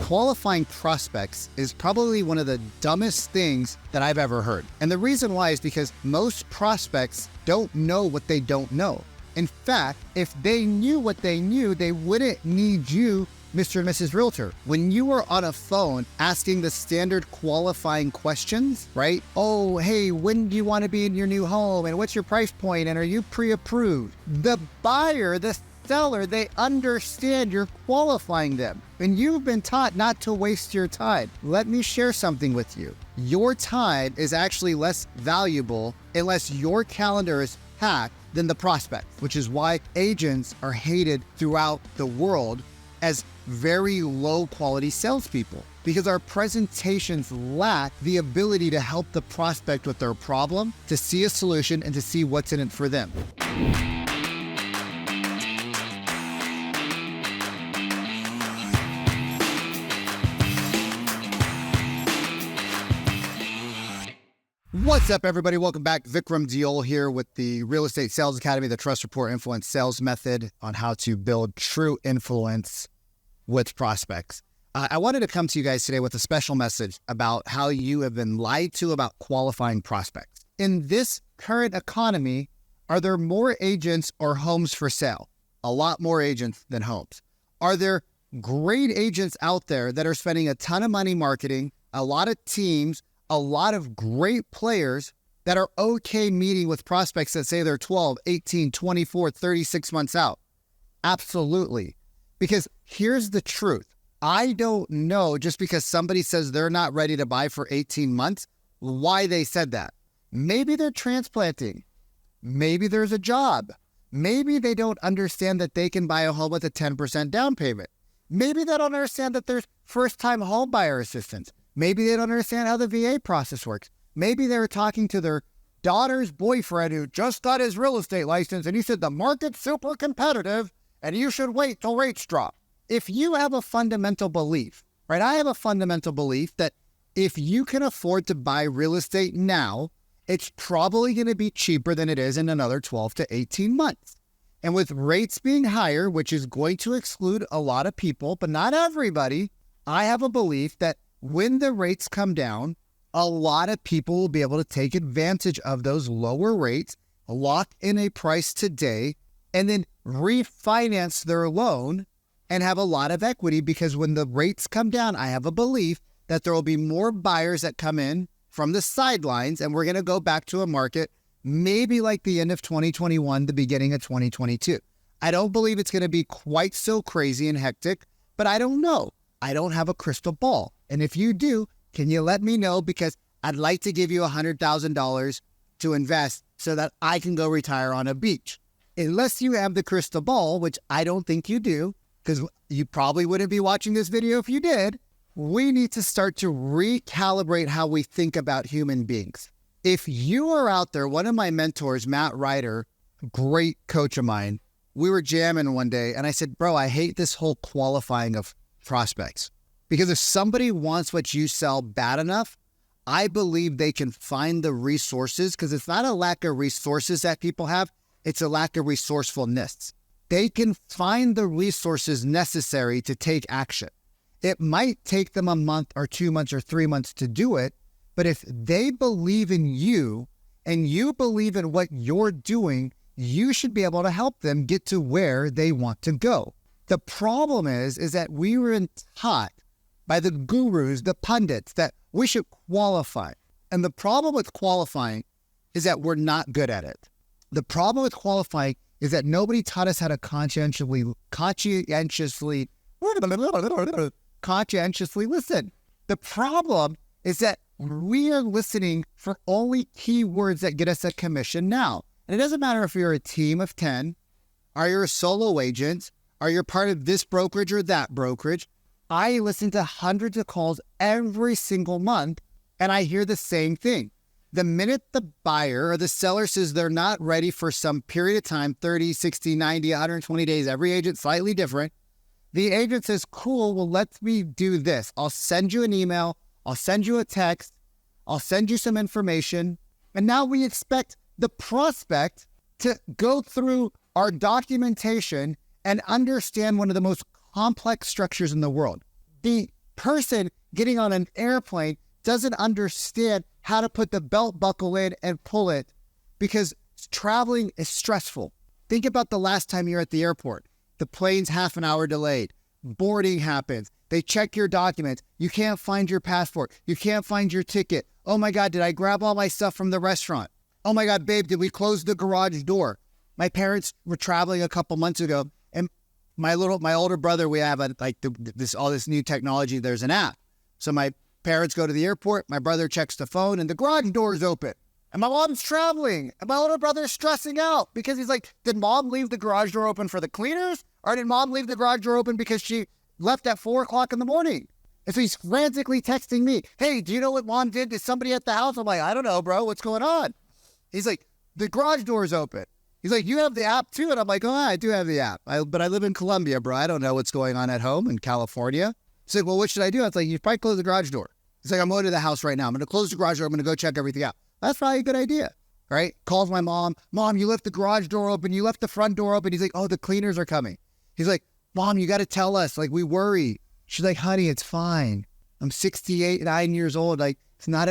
qualifying prospects is probably one of the dumbest things that I've ever heard. And the reason why is because most prospects don't know what they don't know. In fact, if they knew what they knew, they wouldn't need you, Mr. and Mrs. Realtor. When you are on a phone asking the standard qualifying questions, right? Oh, hey, when do you want to be in your new home? And what's your price point? And are you pre-approved? The buyer, the seller, they understand you're qualifying them. And you've been taught not to waste your time. Let me share something with you. Your time is actually less valuable unless your calendar is packed than the prospect, which is why agents are hated throughout the world as very low quality salespeople, because our presentations lack the ability to help the prospect with their problem, to see a solution, and to see what's in it for them. What's up, everybody? Welcome back. Vikram Deol here with the Real Estate Sales Academy, the Trust Report Influence Sales Method on how to build true influence with prospects. I wanted to come to you guys today with a special message about how you have been lied to about qualifying prospects. In this current economy, are there more agents or homes for sale? A lot more agents than homes. Are there great agents out there that are spending a ton of money marketing, a lot of teams, a lot of great players that are okay meeting with prospects that say they're 12, 18, 24, 36 months out? Absolutely. Because here's the truth. I don't know, just because somebody says they're not ready to buy for 18 months, why they said that. Maybe they're transplanting. Maybe there's a job. Maybe they don't understand that they can buy a home with a 10% down payment. Maybe they don't understand that there's first-time home buyer assistance. Maybe they don't understand how the VA process works. Maybe they were talking to their daughter's boyfriend who just got his real estate license and he said the market's super competitive and you should wait till rates drop. If you have a fundamental belief, right? I have a fundamental belief that if you can afford to buy real estate now, it's probably going to be cheaper than it is in another 12 to 18 months. And with rates being higher, which is going to exclude a lot of people, but not everybody, I have a belief that when the rates come down, a lot of people will be able to take advantage of those lower rates, lock in a price today, and then refinance their loan and have a lot of equity, because when the rates come down, I have a belief that there will be more buyers that come in from the sidelines, and we're going to go back to a market maybe like the end of 2021, the beginning of 2022. I don't believe it's going to be quite so crazy and hectic, but I don't know. I don't have a crystal ball. And if you do, can you let me know? Because I'd like to give you $100,000 to invest so that I can go retire on a beach. Unless you have the crystal ball, which I don't think you do, because you probably wouldn't be watching this video if you did, we need to start to recalibrate how we think about human beings. If you are out there, one of my mentors, Matt Ryder, great coach of mine, we were jamming one day and I said, bro, I hate this whole qualifying of prospects. Because if somebody wants what you sell bad enough, I believe they can find the resources, because it's not a lack of resources that people have, it's a lack of resourcefulness. They can find the resources necessary to take action. It might take them a month or 2 months or 3 months to do it, but if they believe in you and you believe in what you're doing, you should be able to help them get to where they want to go. The problem is that we were taught by the gurus, the pundits, that we should qualify. And the problem with qualifying is that we're not good at it. The problem with qualifying is that nobody taught us how to conscientiously listen. The problem is that we are listening for only keywords that get us a commission now. And it doesn't matter if you're a team of 10, or you're a solo agent, or you're part of this brokerage or that brokerage. I listen to hundreds of calls every single month, and I hear the same thing. The minute the buyer or the seller says they're not ready for some period of time, 30, 60, 90, 120 days, every agent slightly different, the agent says, cool, well, let me do this. I'll send you an email. I'll send you a text. I'll send you some information. And now we expect the prospect to go through our documentation and understand one of the most complex structures in the world. The person getting on an airplane doesn't understand how to put the belt buckle in and pull it because traveling is stressful. Think about the last time you're at the airport. The plane's half an hour delayed. Boarding happens. They check your documents. You can't find your passport. You can't find your ticket. Oh my God, did I grab all my stuff from the restaurant? Oh my God, babe, did we close the garage door? My parents were traveling a couple months ago, and my older brother, we have all this new technology. There's an app. So my parents go to the airport. My brother checks the phone, and the garage door is open. And my mom's traveling, and my older brother's stressing out because he's like, did mom leave the garage door open for the cleaners? Or did mom leave the garage door open because she left at 4 o'clock in the morning? And so he's frantically texting me, hey, do you know what mom did to somebody at the house? I'm like, I don't know, bro. What's going on? He's like, the garage door is open. He's like, you have the app too? And I'm like, oh, I do have the app. But I live in Colombia, bro. I don't know what's going on at home in California. He's like, well, what should I do? I was like, you probably close the garage door. He's like, I'm going to the house right now. I'm going to close the garage door. I'm going to go check everything out. That's probably a good idea, right? Calls my mom. Mom, you left the garage door open. You left the front door open. He's like, oh, the cleaners are coming. He's like, Mom, you got to tell us. Like, we worry. She's like, honey, it's fine. I'm 9 years old. Like, it's not,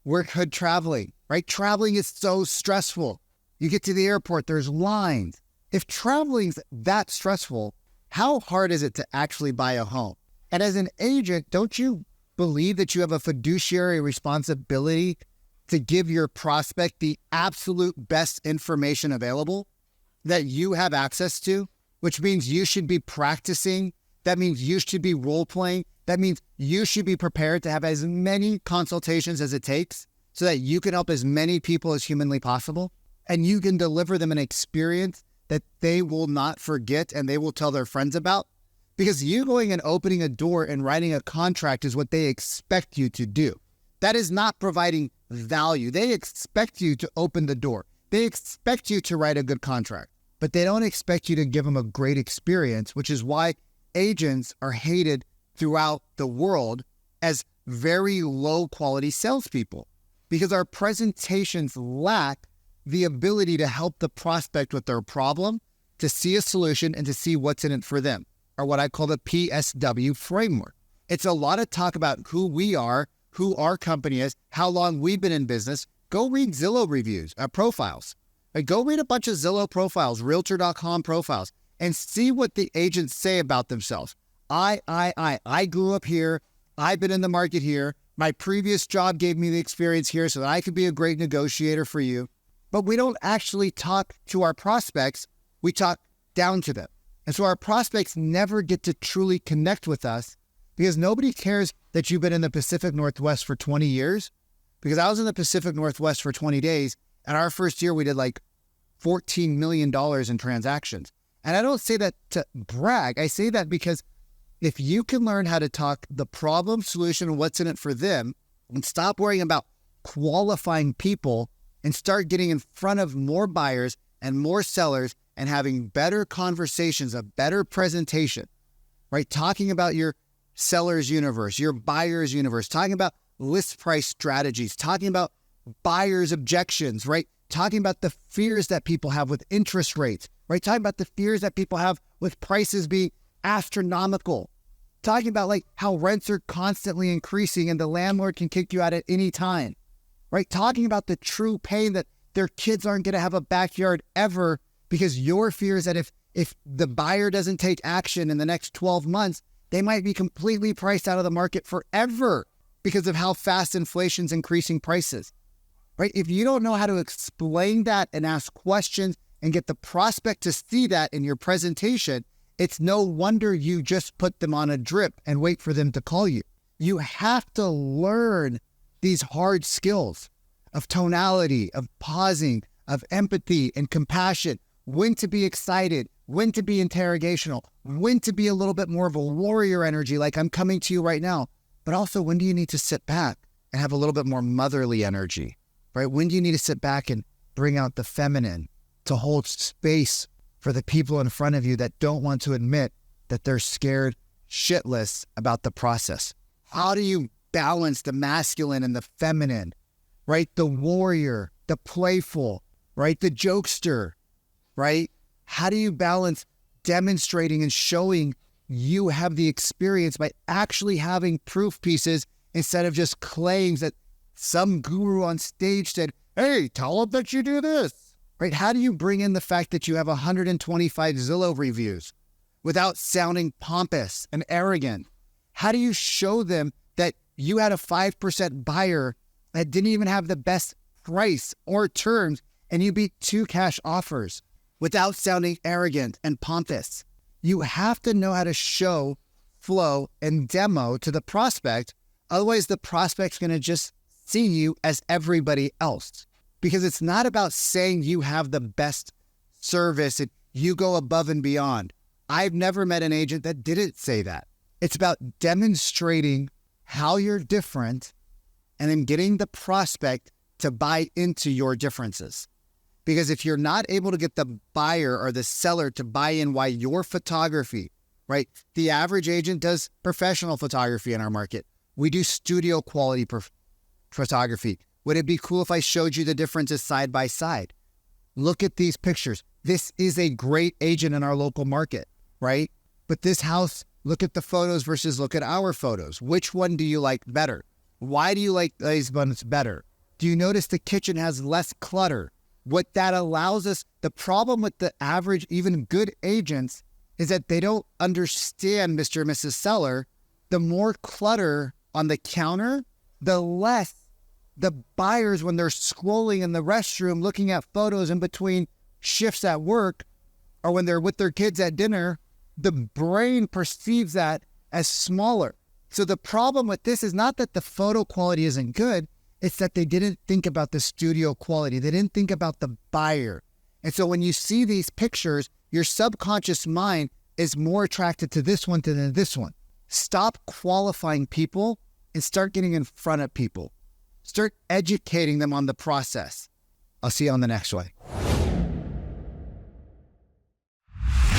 we're good traveling, right? Traveling is so stressful. You get to the airport, there's lines. If traveling's that stressful, how hard is it to actually buy a home? And as an agent, don't you believe that you have a fiduciary responsibility to give your prospect the absolute best information available that you have access to? Which means you should be practicing. That means you should be role-playing. That means you should be prepared to have as many consultations as it takes so that you can help as many people as humanly possible. And you can deliver them an experience that they will not forget and they will tell their friends about. Because you going and opening a door and writing a contract is what they expect you to do. That is not providing value. They expect you to open the door. They expect you to write a good contract. But they don't expect you to give them a great experience, which is why agents are hated throughout the world as very low quality salespeople, because our presentations lack the ability to help the prospect with their problem, to see a solution and to see what's in it for them, or what I call the PSW framework. It's a lot of talk about who we are, who our company is, how long we've been in business. Go read Zillow reviews, profiles. Go read a bunch of Zillow profiles, Realtor.com profiles, and see what the agents say about themselves. I grew up here. I've been in the market here. My previous job gave me the experience here so that I could be a great negotiator for you. But we don't actually talk to our prospects. We talk down to them. And so our prospects never get to truly connect with us because nobody cares that you've been in the Pacific Northwest for 20 years. Because I was in the Pacific Northwest for 20 days. And our first year, we did like $14 million in transactions. And I don't say that to brag. I say that because if you can learn how to talk the problem, solution, and what's in it for them, and stop worrying about qualifying people and start getting in front of more buyers and more sellers and having better conversations, a better presentation, right? Talking about your seller's universe, your buyer's universe, talking about list price strategies, talking about buyer's objections, right? Talking about the fears that people have with interest rates, right? Talking about the fears that people have with prices being astronomical. Talking about like how rents are constantly increasing and the landlord can kick you out at any time, right? Talking about the true pain that their kids aren't going to have a backyard ever because your fear is that if the buyer doesn't take action in the next 12 months, they might be completely priced out of the market forever because of how fast inflation's increasing prices. Right? If you don't know how to explain that and ask questions and get the prospect to see that in your presentation, it's no wonder you just put them on a drip and wait for them to call you. You have to learn these hard skills of tonality, of pausing, of empathy and compassion, when to be excited, when to be interrogational, when to be a little bit more of a warrior energy, like I'm coming to you right now, but also when do you need to sit back and have a little bit more motherly energy? Right? When do you need to sit back and bring out the feminine to hold space for the people in front of you that don't want to admit that they're scared shitless about the process? How do you balance the masculine and the feminine, right? The warrior, the playful, right? The jokester, right? How do you balance demonstrating and showing you have the experience by actually having proof pieces instead of just claims that some guru on stage said, hey, tell them that you do this, right? How do you bring in the fact that you have 125 Zillow reviews without sounding pompous and arrogant? How do you show them that you had a 5% buyer that didn't even have the best price or terms and you beat 2 cash offers without sounding arrogant and pompous? You have to know how to show, flow, and demo to the prospect. Otherwise, the prospect's going to just see you as everybody else, because it's not about saying you have the best service and you go above and beyond. I've never met an agent that didn't say that. It's about demonstrating how you're different and then getting the prospect to buy into your differences. Because if you're not able to get the buyer or the seller to buy in why your photography, right? The average agent does professional photography in our market. We do studio quality photography. Would it be cool if I showed you the differences side by side? Look at these pictures. This is a great agent in our local market, right? But this house, look at the photos versus look at our photos. Which one do you like better? Why do you like these ones better? Do you notice the kitchen has less clutter? What that allows us, the problem with the average, even good agents, is that they don't understand Mr. and Mrs. Seller. The more clutter on the counter, the less the buyers, when they're scrolling in the restroom, looking at photos in between shifts at work, or when they're with their kids at dinner, the brain perceives that as smaller. So the problem with this is not that the photo quality isn't good, it's that they didn't think about the studio quality. They didn't think about the buyer. And so when you see these pictures, your subconscious mind is more attracted to this one than this one. Stop qualifying people and start getting in front of people. Start educating them on the process. I'll see you on the next one.